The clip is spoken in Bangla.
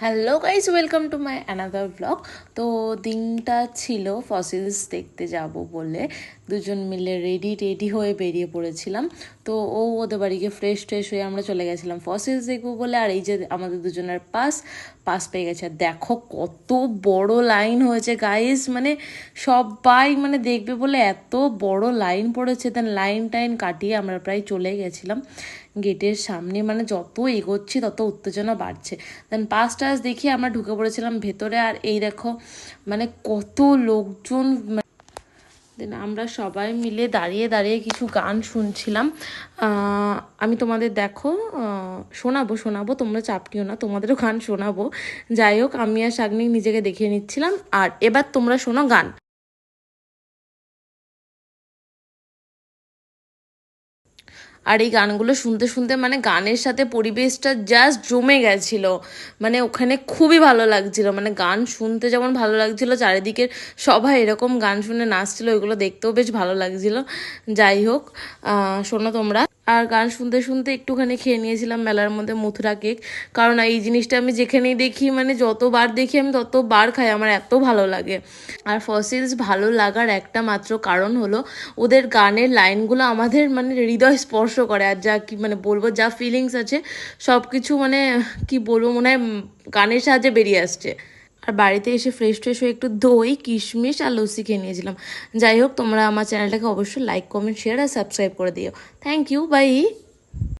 Hello guys, welcome to my another blog. তো দিনটা ছিল ফসিলস দেখতে যাব বলে দুজন মিলে রেডি হয়ে বেরিয়ে পড়েছিলাম। তো ওদের বাড়িকে ফ্রেশ হয়ে আমরা চলে গেছিলাম ফসিলস দেখবো বলে। আর এই যে আমাদের দুজনের পাস পেয়ে গেছে। আর দেখো কত বড় লাইন হয়েছে গাইজ, মানে সবাই মানে দেখবে বলে এত বড় লাইন পড়েছে। দেন লাইন কাটিয়ে আমরা প্রায় চলে গেছিলাম গেটের সামনে। মানে যত এগোচ্ছি তত উত্তেজনা বাড়ছে। দেন পাস টাস দেখিয়ে আমরা ঢুকে পড়েছিলাম ভেতরে। আর এই দেখো মানে কত লোকজন। দেন আমরা সবাই মিলে দাঁড়িয়ে কিছু গান শুনছিলাম। আমি তোমাদের দেখো শোনাবো, তোমরা চাপ নিও না, তোমাদেরও গান শোনাবো। যাই হোক, আমি আর শাগনিক নিজেকে দেখিয়ে নিচ্ছিলাম। আর এবার তোমরা শোনো গান। আর এই গানগুলো শুনতে মানে গানের সাথে পরিবেশটা জাস্ট জমে গেছিল। মানে ওখানে খুবই ভালো লাগছিল, মানে গান শুনতে যেমন ভালো লাগছিল, চারিদিকের সবাই এরকম গান শুনে নাচছিল, ওইগুলো দেখতেও বেশ ভালো লাগছিল। যাই হোক, শোনো তোমরা। আর গান শুনতে একটুখানি খেয়ে নিয়েছিলাম মেলার মধ্যে মথুরা কেক। কারণ এই জিনিসটা আমি যেখানেই দেখি, মানে যতবার দেখি আমি ততবার খাই, আমার এত ভালো লাগে। আর ফসিলস ভালো লাগার একটা মাত্র কারণ হলো ওদের গানের লাইনগুলো আমাদের মানে হৃদয় স্পর্শ করে। আর যা কি মানে বলবো, যা ফিলিংস আছে সব কিছু মানে কি বলবো, মনে হয় গানের সাহায্যে বেরিয়ে আসছে। আর বাড়িতে এসে ফ্রেশ হয়ে একটু দই, কিশমিশ আর লস্যি খেয়ে নিয়েছিলাম। যাই হোক, তোমরা আমার চ্যানেলটাকে অবশ্যই লাইক, কমেন্ট, শেয়ার আর সাবস্ক্রাইব করে দিও। Thank you, by.